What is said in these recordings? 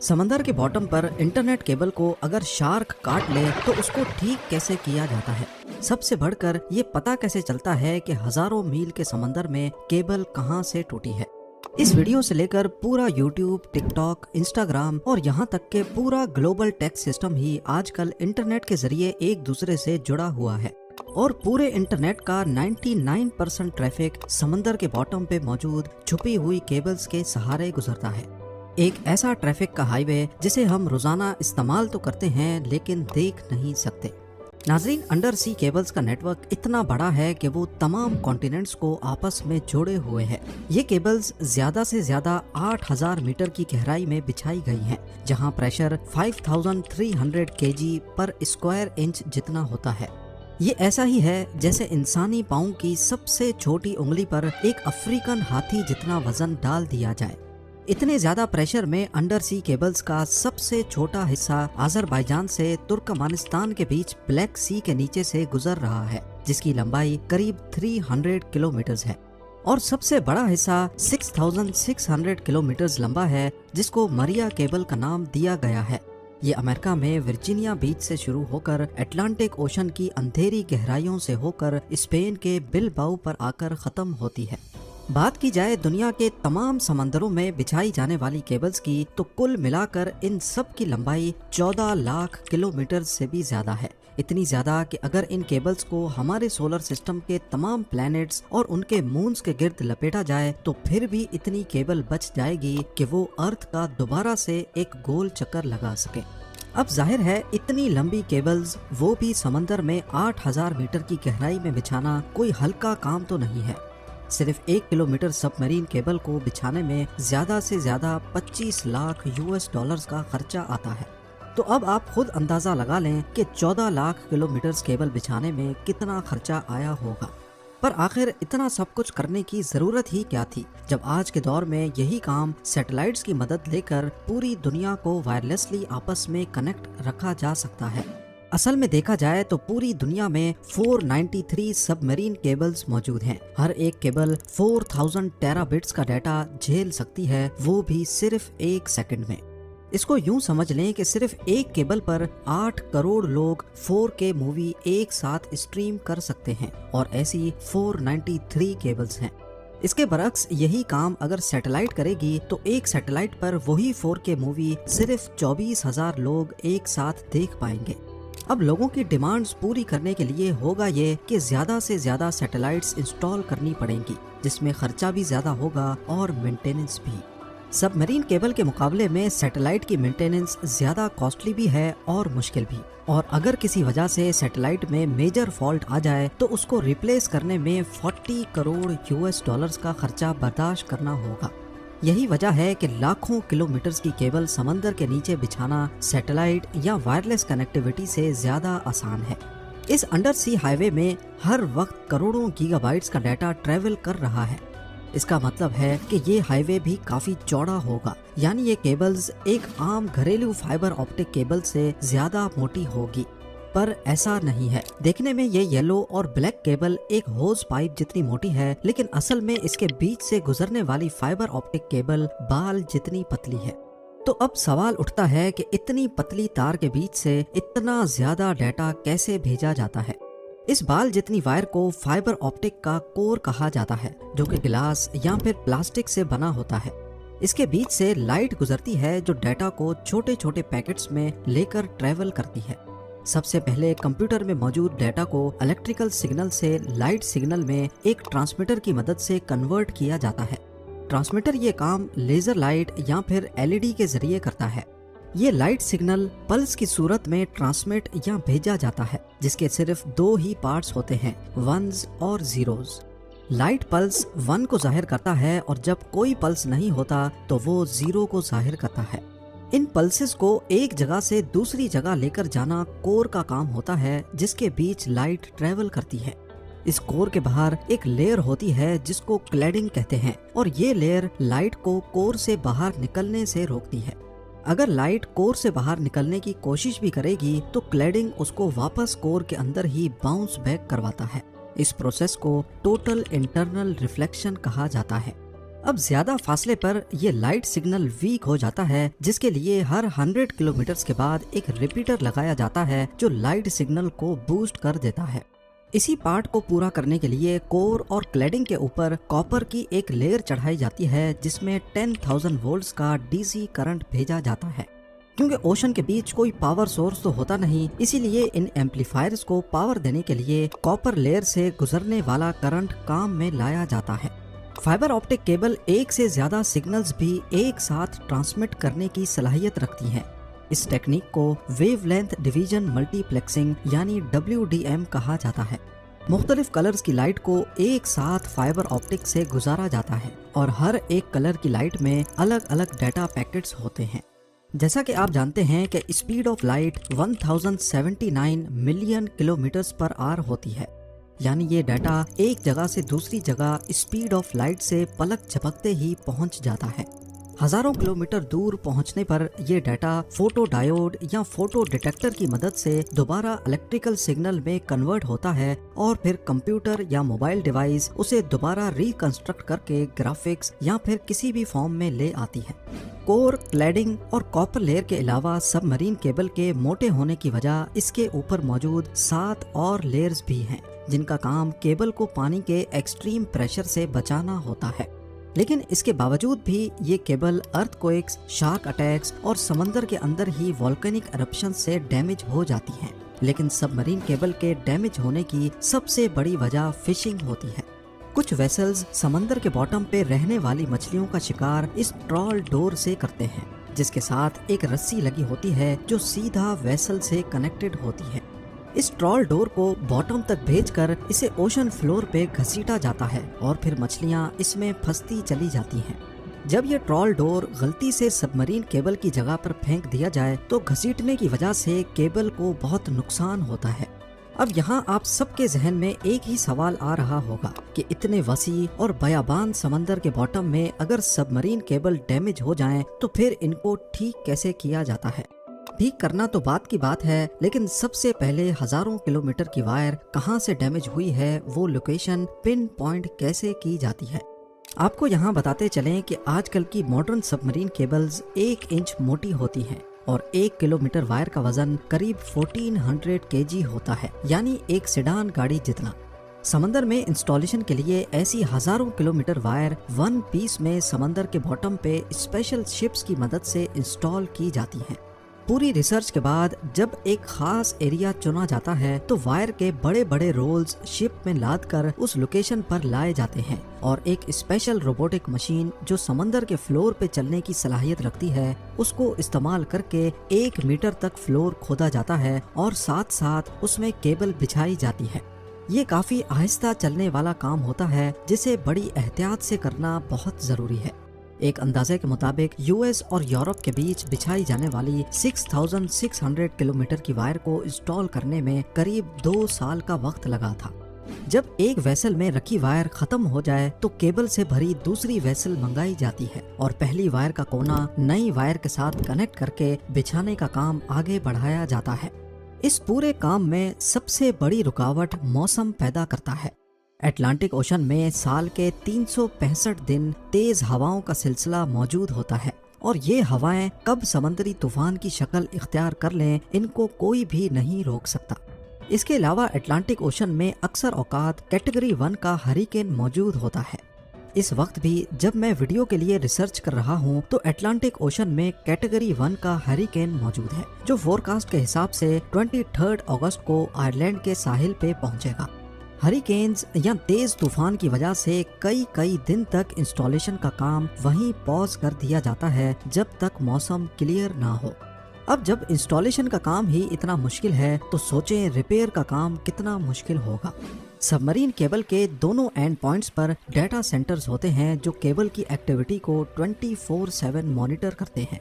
समंदर के बॉटम पर इंटरनेट केबल को अगर शार्क काट ले तो उसको ठीक कैसे किया जाता है। सबसे बढ़कर ये पता कैसे चलता है कि हजारों मील के समंदर में केबल कहां से टूटी है। इस वीडियो से लेकर पूरा यूट्यूब, टिकटॉक, इंस्टाग्राम और यहाँ तक के पूरा ग्लोबल टेक सिस्टम ही आजकल इंटरनेट के जरिए एक दूसरे से जुड़ा हुआ है और पूरे इंटरनेट का 99% ट्रैफिक समंदर के बॉटम पे मौजूद छुपी हुई केबल्स के सहारे गुजरता है। एक ऐसा ट्रैफिक का हाईवे जिसे हम रोजाना इस्तेमाल तो करते हैं लेकिन देख नहीं सकते। नाज़रीन, अंडर सी केबल्स का नेटवर्क इतना बड़ा है कि वो तमाम कॉन्टिनेंट्स को आपस में जोड़े हुए है। ये केबल्स ज्यादा से ज्यादा 8000 मीटर की गहराई में बिछाई गई हैं, जहां प्रेशर 5300 kg पर स्क्वायर इंच जितना होता है। ये ऐसा ही है जैसे इंसानी पाँव की सबसे छोटी उंगली पर एक अफ्रीकन हाथी जितना वजन डाल दिया जाए। इतने ज्यादा प्रेशर में अंडर सी केबल्स का सबसे छोटा हिस्सा अजरबैजान से तुर्कमानिस्तान के बीच ब्लैक सी के नीचे से गुजर रहा है, जिसकी लंबाई करीब 300 किलोमीटर है और सबसे बड़ा हिस्सा 6600 किलोमीटर लंबा है, जिसको मरिया केबल का नाम दिया गया है। ये अमेरिका में वर्जीनिया बीच से शुरू होकर अटलांटिक ओशन की अंधेरी गहराइयों से होकर स्पेन के बिलबाओ पर आकर खत्म होती है। बात की जाए दुनिया के तमाम समंदरों में बिछाई जाने वाली केबल्स की, तो कुल मिलाकर इन सब की लंबाई 14 लाख किलोमीटर से भी ज्यादा है। इतनी ज्यादा कि अगर इन केबल्स को हमारे सोलर सिस्टम के तमाम प्लैनेट्स और उनके मून्स के गिर्द लपेटा जाए तो फिर भी इतनी केबल बच जाएगी कि वो अर्थ का दोबारा से एक गोल चक्कर लगा सके। अब जाहिर है इतनी लंबी केबल्स, वो भी समंदर में 8000 मीटर की गहराई में बिछाना कोई हल्का काम तो नहीं है। सिर्फ 1 किलोमीटर सबमरीन केबल को बिछाने में ज्यादा से ज्यादा 25 लाख US$ का खर्चा आता है। तो अब आप खुद अंदाजा लगा लें कि 14 लाख किलोमीटर केबल बिछाने में कितना खर्चा आया होगा। पर आखिर इतना सब कुछ करने की जरूरत ही क्या थी, जब आज के दौर में यही काम सैटेलाइट्स की मदद लेकर पूरी दुनिया को वायरलेसली आपस में कनेक्ट रखा जा सकता है। असल में देखा जाए तो पूरी दुनिया में 493 सबमरीन केबल्स मौजूद हैं। हर एक केबल 4000 टेराबिट्स का डाटा झेल सकती है, वो भी सिर्फ 1 सेकंड में। इसको यूं समझ लें कि सिर्फ एक केबल पर 8 करोड़ लोग 4K मूवी एक साथ स्ट्रीम कर सकते हैं और ऐसी 493 केबल्स हैं। इसके बरक्स यही काम अगर सैटेलाइट करेगी तो एक सैटेलाइट पर वही 4K मूवी सिर्फ 24,000 लोग एक साथ देख पाएंगे। अब लोगों की डिमांड्स पूरी करने के लिए होगा ये कि ज्यादा से ज्यादा सैटेलाइट्स इंस्टॉल करनी पड़ेंगी, जिसमें खर्चा भी ज्यादा होगा और मेंटेनेंस भी। सबमरीन केबल के मुकाबले में सैटेलाइट की मेंटेनेंस ज्यादा कॉस्टली भी है और मुश्किल भी, और अगर किसी वजह से सैटेलाइट में मेजर फॉल्ट आ जाए तो उसको रिप्लेस करने में 40 करोड़ US$ का खर्चा बर्दाश्त करना होगा। यही वजह है कि लाखों किलोमीटर्स की केबल समंदर के नीचे बिछाना सैटेलाइट या वायरलेस कनेक्टिविटी से ज्यादा आसान है। इस अंडर सी हाईवे में हर वक्त करोड़ों गीगाबाइट्स का डाटा ट्रेवल कर रहा है। इसका मतलब है कि ये हाईवे भी काफी चौड़ा होगा, यानी ये केबल्स एक आम घरेलू फाइबर ऑप्टिक केबल से ज्यादा मोटी होगी। पर ऐसा नहीं है। देखने में ये येलो और ब्लैक केबल एक होज पाइप जितनी मोटी है, लेकिन असल में इसके बीच से गुजरने वाली फाइबर ऑप्टिक केबल बाल जितनी पतली है। तो अब सवाल उठता है कि इतनी पतली तार के बीच से इतना ज्यादा डाटा कैसे भेजा जाता है। इस बाल जितनी वायर को फाइबर ऑप्टिक का कोर कहा जाता है, जो कि गिलास या फिर प्लास्टिक से बना होता है। इसके बीच से लाइट गुजरती है जो डाटा को छोटे छोटे पैकेट्स में लेकर ट्रेवल करती है। सबसे पहले कंप्यूटर में मौजूद डाटा को इलेक्ट्रिकल सिग्नल से लाइट सिग्नल में एक ट्रांसमीटर की मदद से कन्वर्ट किया जाता है। ट्रांसमीटर ये काम लेजर लाइट या फिर LED के जरिए करता है। ये लाइट सिग्नल पल्स की सूरत में ट्रांसमिट या भेजा जाता है, जिसके सिर्फ 2 ही पार्ट्स होते हैं, 1s और 0s। लाइट पल्स 1 को जाहिर करता है और जब कोई पल्स नहीं होता तो वो 0 को जाहिर करता है। इन पल्सेस को एक जगह से दूसरी जगह लेकर जाना कोर का काम होता है, जिसके बीच लाइट ट्रेवल करती है। इस कोर के बाहर एक लेयर होती है जिसको क्लैडिंग कहते हैं, और ये लेयर लाइट को कोर से बाहर निकलने से रोकती है। अगर लाइट कोर से बाहर निकलने की कोशिश भी करेगी तो क्लैडिंग उसको वापस कोर के अंदर ही बाउंस बैक करवाता है। इस प्रोसेस को टोटल इंटरनल रिफ्लेक्शन कहा जाता है। اب زیادہ فاصلے پر یہ لائٹ سگنل ویک ہو جاتا ہے، جس کے لیے ہر 100 کلومیٹرز کے بعد ایک ریپیٹر لگایا جاتا ہے جو لائٹ سگنل کو بوسٹ کر دیتا ہے۔ اسی پارٹ کو پورا کرنے کے لیے کور اور کلیڈنگ کے اوپر کاپر کی ایک لیئر چڑھائی جاتی ہے جس میں 10,000 وولٹس کا ڈی سی کرنٹ بھیجا جاتا ہے۔ کیونکہ اوشن کے بیچ کوئی پاور سورس تو ہوتا نہیں، اسی لیے ان ایمپلیفائرز کو پاور دینے کے لیے کاپر لیئر سے گزرنے والا کرنٹ کام میں لایا جاتا ہے۔ فائبر آپٹک کیبل ایک سے زیادہ سگنلز بھی ایک ساتھ ٹرانسمٹ کرنے کی صلاحیت رکھتی ہیں۔ اس ٹیکنیک کو wave length division multi plexing یعنی WDM کہا جاتا ہے۔ مختلف کلرز کی لائٹ کو ایک ساتھ فائبر آپٹک سے گزارا جاتا ہے اور ہر ایک کلر کی لائٹ میں الگ الگ ڈیٹا پیکٹس ہوتے ہیں۔ جیسا کہ آپ جانتے ہیں کہ speed of light 1079 million kilometres per hour ہوتی ہے، یعنی یہ ڈیٹا ایک جگہ سے دوسری جگہ اسپیڈ آف لائٹ سے پلک جھپکتے ہی پہنچ جاتا ہے۔ ہزاروں کلومیٹر دور پہنچنے پر یہ ڈیٹا فوٹو ڈائیوڈ یا فوٹو ڈیٹیکٹر کی مدد سے دوبارہ الیکٹریکل سگنل میں کنورٹ ہوتا ہے اور پھر کمپیوٹر یا موبائل ڈیوائس اسے دوبارہ ریکنسٹرکٹ کر کے گرافکس یا پھر کسی بھی فارم میں لے آتی ہے۔ کور، کلیڈنگ اور کاپر لیئر کے علاوہ سب مرین کیبل کے موٹے ہونے کی وجہ اس کے اوپر موجود 7 اور لیئرز بھی ہیں جن کا کام کیبل کو پانی کے ایکسٹریم پریشر سے بچانا ہوتا ہے۔ لیکن اس کے باوجود بھی یہ کیبل ارتھ کوئکس، شارک اٹیکس اور سمندر کے اندر ہی والکینک ایرپشن سے ڈیمیج ہو جاتی ہیں۔ لیکن سب مرین کیبل کے ڈیمیج ہونے کی سب سے بڑی وجہ فشنگ ہوتی ہے۔ کچھ ویسلز سمندر کے باٹم پہ رہنے والی مچھلیوں کا شکار اس ٹرال ڈور سے کرتے ہیں، جس کے ساتھ ایک رسی لگی ہوتی ہے جو سیدھا ویسل سے کنیکٹڈ ہوتی ہے۔ اس ٹرال ڈور کو باٹم تک بھیج کر اسے اوشن فلور پہ گھسیٹا جاتا ہے اور پھر مچھلیاں اس میں پھنستی چلی جاتی ہیں۔ جب یہ ٹرال ڈور غلطی سے سب مرین کیبل کی جگہ پر پھینک دیا جائے تو گھسیٹنے کی وجہ سے کیبل کو بہت نقصان ہوتا ہے۔ اب یہاں آپ سب کے ذہن میں ایک ہی سوال آ رہا ہوگا کہ اتنے وسیع اور بیابان سمندر کے باٹم میں اگر سب مرین کیبل ڈیمیج ہو جائیں تو پھر ان کو ٹھیک کیسے کیا جاتا ہے؟ ٹھیک کرنا تو بات کی بات ہے، لیکن سب سے پہلے ہزاروں کلومیٹر کی وائر کہاں سے ڈیمیج ہوئی ہے وہ لوکیشن پن پوائنٹ کیسے کی جاتی ہے۔ آپ کو یہاں بتاتے چلیں کہ آج کل کی ماڈرن سب مرین کیبلز 1 انچ موٹی ہوتی ہیں اور 1 کلومیٹر وائر کا وزن قریب 1400 kg ہوتا ہے، یعنی ایک سیڈان گاڑی جتنا۔ سمندر میں انسٹالیشن کے لیے ایسی ہزاروں کلومیٹر وائر ون پیس میں سمندر کے باٹم پہ اسپیشل شپس کی مدد سے انسٹال کی جاتی ہیں۔ پوری ریسرچ کے بعد جب ایک خاص ایریا چنا جاتا ہے تو وائر کے بڑے بڑے رولز شپ میں لاد کر اس لوکیشن پر لائے جاتے ہیں اور ایک اسپیشل روبوٹک مشین جو سمندر کے فلور پہ چلنے کی صلاحیت رکھتی ہے اس کو استعمال کر کے 1 میٹر تک فلور کھودا جاتا ہے اور ساتھ ساتھ اس میں کیبل بچھائی جاتی ہے۔ یہ کافی آہستہ چلنے والا کام ہوتا ہے جسے بڑی احتیاط سے کرنا بہت ضروری ہے۔ ایک اندازے کے مطابق US اور یورپ کے بیچ بچھائی جانے والی 6600 کلومیٹر کی وائر کو انسٹال کرنے میں قریب 2 سال کا وقت لگا تھا۔ جب ایک ویسل میں رکھی وائر ختم ہو جائے تو کیبل سے بھری دوسری ویسل منگائی جاتی ہے اور پہلی وائر کا کونا نئی وائر کے ساتھ کنیکٹ کر کے بچھانے کا کام آگے بڑھایا جاتا ہے۔ اس پورے کام میں سب سے بڑی رکاوٹ موسم پیدا کرتا ہے۔ اٹلانٹک اوشن میں سال کے 365 دن تیز ہواؤں کا سلسلہ موجود ہوتا ہے اور یہ ہوائیں کب سمندری طوفان کی شکل اختیار کر لیں ان کو کوئی بھی نہیں روک سکتا۔ اس کے علاوہ اٹلانٹک اوشن میں اکثر اوقات کیٹیگری 1 کا ہریکین موجود ہوتا ہے۔ اس وقت بھی جب میں ویڈیو کے لیے ریسرچ کر رہا ہوں تو اٹلانٹک اوشن میں کیٹیگری 1 کا ہریکین موجود ہے جو فورکاسٹ کے حساب سے 23 اگست کو آئرلینڈ کے ساحل پہ پہنچے گا۔ ہریکینز یا تیز طوفان کی وجہ سے کئی دن تک انسٹالیشن کا کام وہیں پاز کر دیا جاتا ہے جب تک موسم کلیئر نہ ہو۔ اب جب انسٹالیشن کا کام ہی اتنا مشکل ہے تو سوچیں ریپیئر کا کام کتنا مشکل ہوگا۔ سب مرین کیبل کے دونوں اینڈ پوائنٹس پر ڈیٹا سینٹرز ہوتے ہیں جو کیبل کی ایکٹیویٹی کو 24/7 مانیٹر کرتے ہیں۔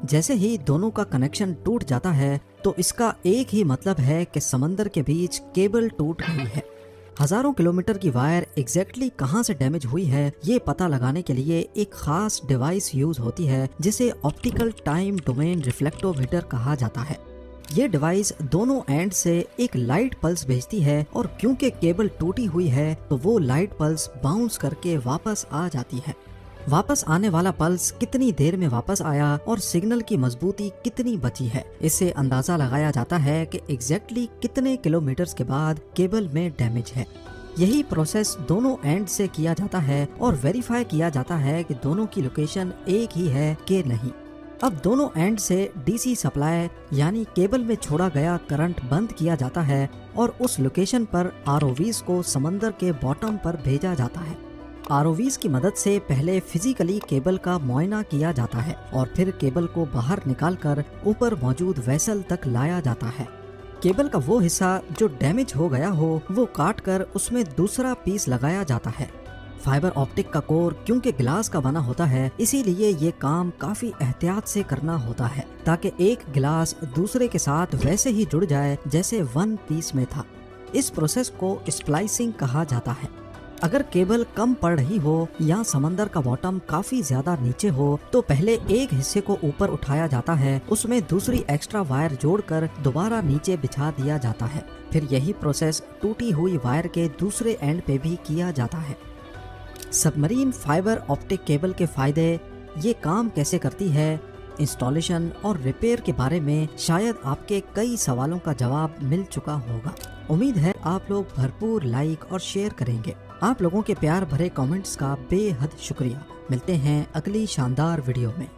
جیسے ہی دونوں کا کنیکشن ٹوٹ جاتا ہے تو اس کا ایک ہی مطلب ہے کہ سمندر کے بیچ کیبل ٹوٹ گئی ہے۔ ہزاروں کلومیٹر کی وائر ایگزیکٹلی کہاں سے ڈیمیج ہوئی ہے یہ پتہ لگانے کے لیے ایک خاص ڈیوائس یوز ہوتی ہے جسے آپٹیکل ٹائم ڈومین ریفلیکٹومیٹر کہا جاتا ہے۔ یہ ڈیوائس دونوں اینڈ سے ایک لائٹ پلس بھیجتی ہے اور کیونکہ کیبل ٹوٹی ہوئی ہے تو وہ لائٹ پلس باؤنس کر کے واپس آ جاتی ہے۔ वापस आने वाला पल्स कितनी देर में वापस आया और सिग्नल की मजबूती कितनी बची है, इससे अंदाजा लगाया जाता है कि एग्जैक्टली कितने किलोमीटर्स के बाद केबल में डैमेज है। यही प्रोसेस दोनों एंड से किया जाता है और वेरीफाई किया जाता है कि दोनों की लोकेशन एक ही है कि नहीं। अब दोनों एंड से डीसी सप्लाई यानी केबल में छोड़ा गया करंट बंद किया जाता है और उस लोकेशन पर आरओवीज को समंदर के बॉटम पर भेजा जाता है। आरओवीज की मदद से पहले फिजिकली केबल का मुआयना किया जाता है और फिर केबल को बाहर निकालकर ऊपर मौजूद वेसल तक लाया जाता है। केबल का वो हिस्सा जो डैमेज हो गया हो वो काट कर उसमें दूसरा पीस लगाया जाता है। फाइबर ऑप्टिक का कोर क्योंकि ग्लास का बना होता है, इसीलिए ये काम काफी एहतियात से करना होता है ताकि एक ग्लास दूसरे के साथ वैसे ही जुड़ जाए जैसे वन पीस में था। इस प्रोसेस को स्प्लाइसिंग कहा जाता है। अगर केबल कम पड़ रही हो या समंदर का बॉटम काफी ज्यादा नीचे हो तो पहले एक हिस्से को ऊपर उठाया जाता है, उसमें दूसरी एक्स्ट्रा वायर जोड़कर दोबारा नीचे बिछा दिया जाता है। फिर यही प्रोसेस टूटी हुई वायर के दूसरे एंड पे भी किया जाता है। सबमरीन फाइबर ऑप्टिक केबल के फायदे, ये काम कैसे करती है, इंस्टॉलेशन और रिपेयर के बारे में शायद आपके कई सवालों का जवाब मिल चुका होगा। उम्मीद है आप लोग भरपूर लाइक और शेयर करेंगे। आप लोगों के प्यार भरे कमेंट्स का बेहद शुक्रिया। मिलते हैं अगली शानदार वीडियो में।